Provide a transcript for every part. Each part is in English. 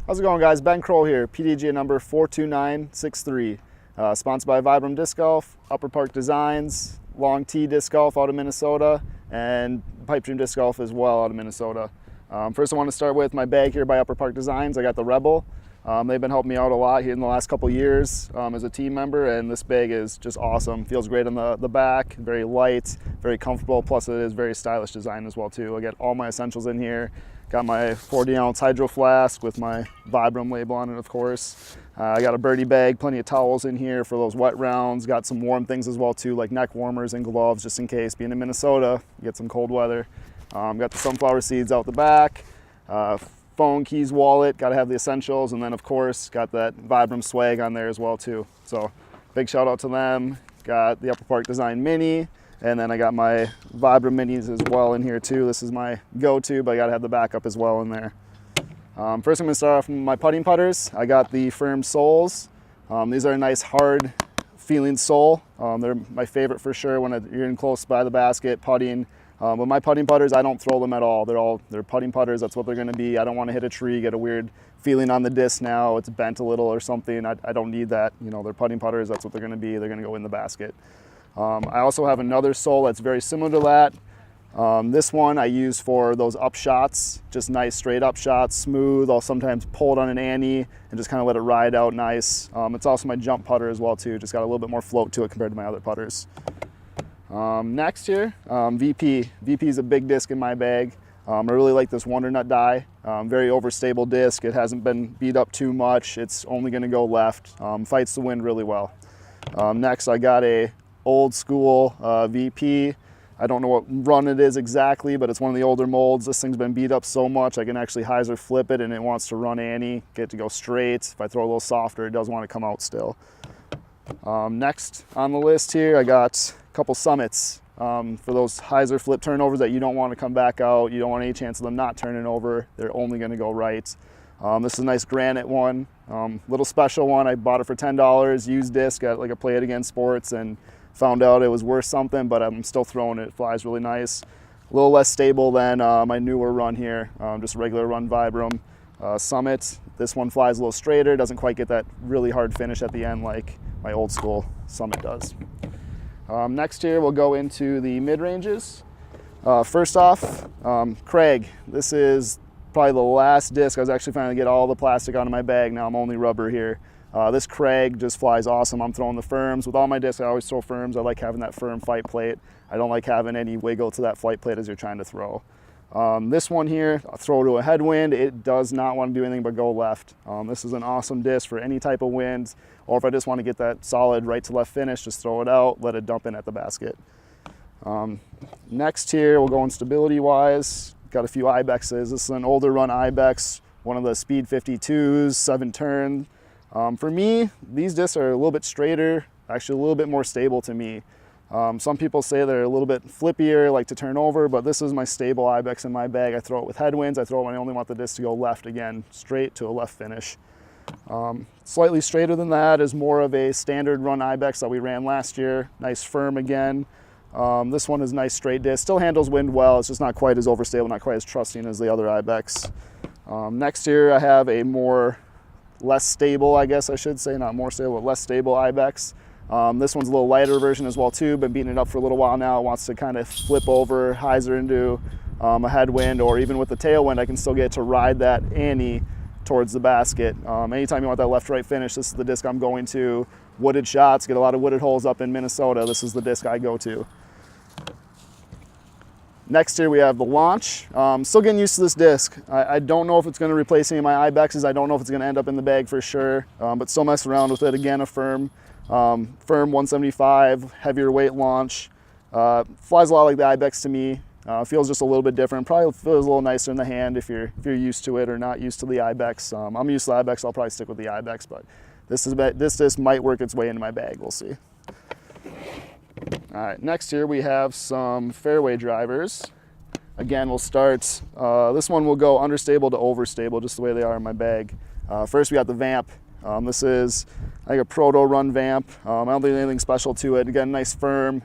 How's it going, guys? Ben Kroll here, PDGA number 42963. Sponsored by Vibram Disc Golf, Upper Park Designs, Long Tee Disc Golf out of Minnesota, and Pipe Dream Disc Golf as well out of Minnesota. First I want to start with my bag here by Upper Park Designs. I got the Rebel. They've been helping me out a lot here in the last couple years as a team member, and this bag is just awesome. Feels great on the back, very light, very comfortable, plus it is very stylish design as well too. I got all my essentials in here. Got my 40-ounce hydro flask with my Vibram label on it, of course. I got a birdie bag, plenty of towels in here for those wet rounds. Got some warm things as well too, like neck warmers and gloves, just in case. Being in Minnesota, you get some cold weather. Got the sunflower seeds out the back. Phone, keys, wallet, got to have the essentials, and then of course got that Vibram Swag on there as well too. So big shout out to them. Got the Upper Park Design Mini, and then I got my Vibram Minis as well in here too. This is my go-to, but I got to have the backup as well in there. First I'm going to start off with my putting putters. I got the Firm Soles. These are a nice hard feeling sole. They're my favorite for sure when you're in close by the basket putting. But my putting putters, I don't throw them at all. They're putting putters. That's what they're going to be. I don't want to hit a tree, get a weird feeling on the disc now. It's bent a little or something. I don't need that. You know, they're putting putters. That's what they're going to be. They're going to go in the basket. I also have another sole that's very similar to that. This one I use for those up shots, just nice straight up shots, smooth. I'll sometimes pull it on an ante and just kind of let it ride out nice. It's also my jump putter as well too. Just got a little bit more float to it compared to my other putters. Next here, VP. VP is a big disc in my bag. I really like this Wonder Nut die. Very overstable disc. It hasn't been beat up too much. It's only going to go left. Fights the wind really well. Next I got a old school VP. I don't know what run it is exactly, but it's one of the older molds. This thing's been beat up so much I can actually hyzer flip it, and it wants to run ante, get it to go straight. If I throw a little softer, it does want to come out still. Next on the list here, I got a couple Summits for those hyzer flip turnovers that you don't want to come back out. You don't want any chance of them not turning over. They're only going to go right. This is a nice granite one, little special one. I bought it for $10, used disc at like a Play It Again Sports, and found out it was worth something, but I'm still throwing it. It flies really nice. A little less stable than my newer run here, just regular run Vibram Summit. This one flies a little straighter, doesn't quite get that really hard finish at the end like my old school Summit does. Next here we'll go into the mid-ranges. First off, Crag. This is probably the last disc. I was actually finally get all the plastic out of my bag. Now I'm only rubber here. This Crag just flies awesome. I'm throwing the firms. With all my discs, I always throw firms. I like having that firm fight plate. I don't like having any wiggle to that flight plate as you're trying to throw. This one here, I'll throw to a headwind. It does not want to do anything but go left. This is an awesome disc for any type of wind, or if I just want to get that solid right to left finish, just throw it out, let it dump in at the basket. Next here, we'll go in stability wise. Got a few Ibexes. This is an older run Ibex, one of the Speed 52s, 7 turn. For me, these discs are a little bit straighter, actually a little bit more stable to me. Some people say they're a little bit flippier, like to turn over, but this is my stable Ibex in my bag. I throw it with headwinds. I throw it when I only want the disc to go left again, straight to a left finish. Slightly straighter than that is more of a standard run Ibex that we ran last year. Nice firm again. This one is nice straight disc. Still handles wind well. It's just not quite as overstable, not quite as trusting as the other Ibex. Next here I have a less stable, I guess I should say, not more stable, but less stable Ibex. This one's a little lighter version as well too. Been beating it up for a little while now. It wants to kind of flip over, hyzer into a headwind, or even with the tailwind, I can still get to ride that ante towards the basket. Anytime you want that left-right finish, this is the disc I'm going to. Wooded shots, get a lot of wooded holes up in Minnesota. This is the disc I go to. Next here we have the Launch. Still getting used to this disc. I don't know if it's going to replace any of my Ibexes. I don't know if it's going to end up in the bag for sure, but still mess around with it. Again, a firm 175, heavier weight Launch. Flies a lot like the Ibex to me. Feels just a little bit different. Probably feels a little nicer in the hand if you're used to it or not used to the Ibex. I'm used to the Ibex. I'll probably stick with the Ibex, but this disc might work its way into my bag. We'll see. All right, next here we have some fairway drivers. Again, we'll start, this one will go understable to overstable, just the way they are in my bag. First we got the Vamp. This is like a proto run Vamp. I don't think there's anything special to it. Again, nice firm,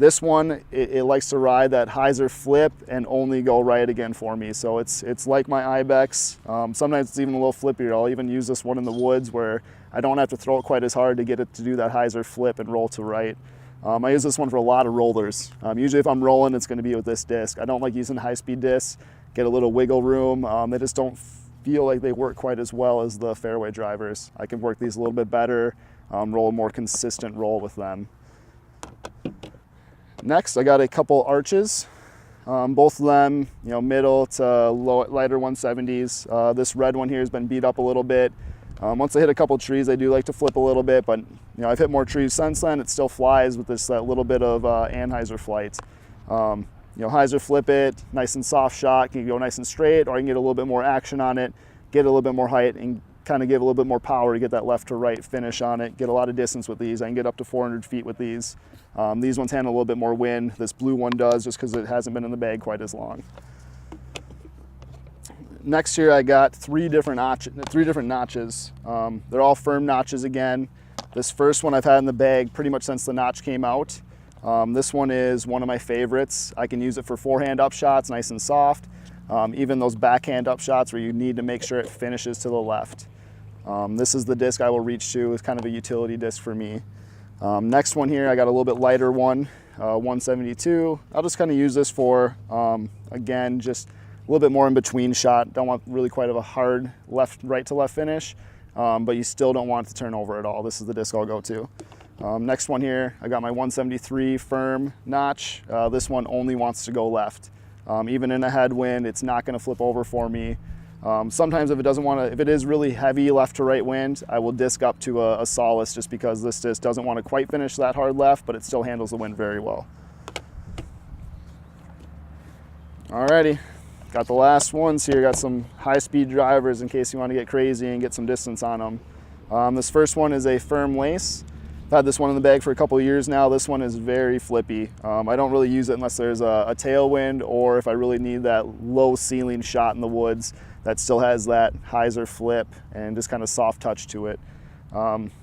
This one, it likes to ride that hyzer flip and only go right again for me. So it's like my Ibex. Sometimes it's even a little flippier. I'll even use this one in the woods where I don't have to throw it quite as hard to get it to do that hyzer flip and roll to right. I use this one for a lot of rollers. Usually if I'm rolling, it's gonna be with this disc. I don't like using high-speed discs, get a little wiggle room. They just don't feel like they work quite as well as the fairway drivers. I can work these a little bit better, roll a more consistent roll with them. Next, I got a couple arches, both of them, middle to lighter 170s. This red one here has been beat up a little bit. Once I hit a couple trees, I do like to flip a little bit, but I've hit more trees since then. It still flies with that little bit of anhyzer flight. Hyzer flip it, nice and soft shot, can go nice and straight, or I can get a little bit more action on it, get a little bit more height, and kind of give a little bit more power to get that left to right finish on it, get a lot of distance with these. I can get up to 400 feet with these. These ones handle a little bit more wind. This blue one does, just because it hasn't been in the bag quite as long. Next here I got three different notches. They're all firm notches again. This first one I've had in the bag pretty much since the notch came out. This one is one of my favorites. I can use it for forehand up shots, nice and soft. Even those backhand up shots where you need to make sure it finishes to the left. This is the disc I will reach to. It's kind of a utility disc for me. Next one here, I got a little bit lighter one, 172. I'll just kind of use this for, again, just a little bit more in between shot. Don't want really quite of a hard right to left finish, but you still don't want it to turn over at all. This is the disc I'll go to. Next one here, I got my 173 firm notch. This one only wants to go left. Even in a headwind, it's not going to flip over for me. Sometimes if it is really heavy left to right wind, I will disc up to a Solace, just because this disc doesn't want to quite finish that hard left, but it still handles the wind very well. Alrighty, got the last ones here. Got some high-speed drivers in case you want to get crazy and get some distance on them. This first one is a firm lace. I've had this one in the bag for a couple of years now. This one is very flippy. I don't really use it unless there's a tailwind, or if I really need that low ceiling shot in the woods that still has that hyzer flip and just kind of soft touch to it.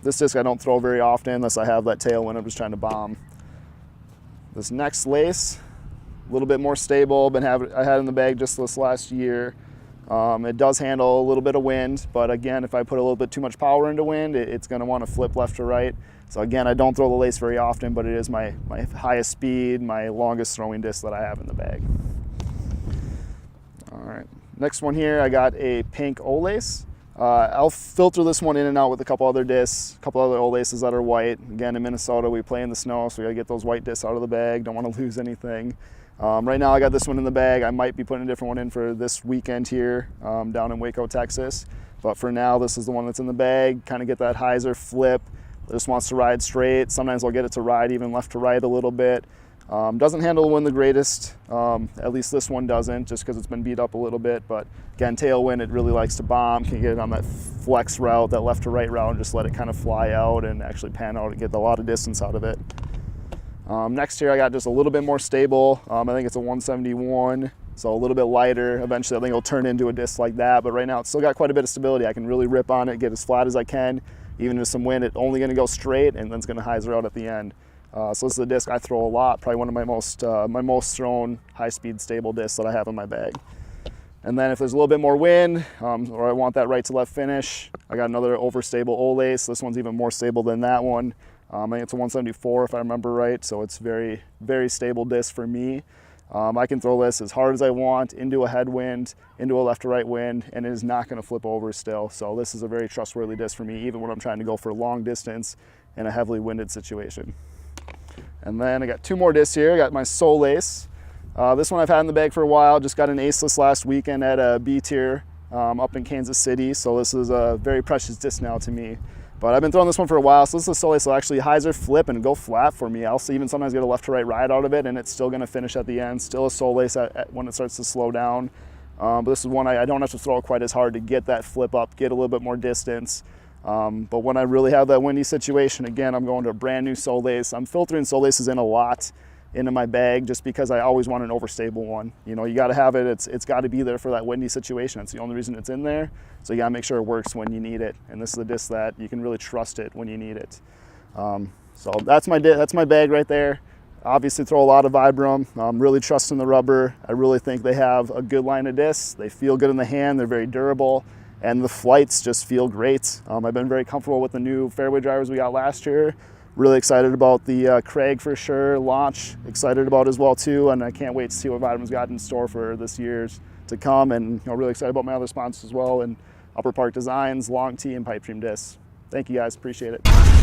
This disc I don't throw very often unless I have that tailwind I'm just trying to bomb. This next lace, a little bit more stable. I had in the bag just this last year. It does handle a little bit of wind, but again, if I put a little bit too much power into wind, it's going to want to flip left to right. So again, I don't throw the lace very often, but it is my highest speed, my longest throwing disc that I have in the bag. All right, next one here, I got a pink O-lace. I'll filter this one in and out with a couple other discs, a couple other O-laces that are white. Again, in Minnesota, we play in the snow, so we gotta get those white discs out of the bag. Don't want to lose anything. Right now, I got this one in the bag. I might be putting a different one in for this weekend here down in Waco, Texas. But for now, this is the one that's in the bag. Kind of get that hyzer flip. It just wants to ride straight. Sometimes I'll get it to ride even left to right a little bit. Doesn't handle the wind the greatest. At least this one doesn't, just because it's been beat up a little bit. But again, tailwind, it really likes to bomb. Can get it on that flex route, that left to right route, and just let it kind of fly out and actually pan out and get a lot of distance out of it. Next here, I got just a little bit more stable. I think it's a 171, so a little bit lighter. Eventually, I think it'll turn into a disc like that. But right now, it's still got quite a bit of stability. I can really rip on it, get as flat as I can. Even with some wind, it's only going to go straight, and then it's going to hyzer out at the end. So this is a disc I throw a lot. Probably one of my most thrown high-speed stable discs that I have in my bag. And then if there's a little bit more wind, or I want that right to left finish, I got another overstable O-lace. This one's even more stable than that one. I think it's a 174 if I remember right, so it's very, very stable disc for me. I can throw this as hard as I want into a headwind, into a left to right wind, and it is not going to flip over still. So this is a very trustworthy disc for me, even when I'm trying to go for long distance in a heavily winded situation. And then I got two more discs here. I got my Solace. This one I've had in the bag for a while. Just got an aceless last weekend at a B tier up in Kansas City. So this is a very precious disc now to me. But I've been throwing this one for a while. So this is a Solace. So actually hyzer flip and go flat for me. I'll even sometimes get a left to right ride out of it, and it's still going to finish at the end. Still a Solace when it starts to slow down. But this is one I don't have to throw it quite as hard to get that flip up, get a little bit more distance. But when I really have that windy situation, again, I'm going to a brand new Solace. I'm filtering Solaces in a lot into my bag just because I always want an overstable one. You know, you got to have it. It's got to be there for that windy situation. It's the only reason it's in there. So you got to make sure it works when you need it. And this is a disc that you can really trust it when you need it. So that's my bag right there. obviously throw a lot of Vibram. Really trust in the rubber. I really think they have a good line of discs. They feel good in the hand. They're very durable, and the flights just feel great. I've been very comfortable with the new fairway drivers we got last year. Really excited about the Crag for sure launch. Excited about as well too, and I can't wait to see what Vibram's got in store for this year's to come. And really excited about my other sponsors as well, and Upper Park Designs, Long Tee, and Pipe Dream Discs. Thank you guys, appreciate it.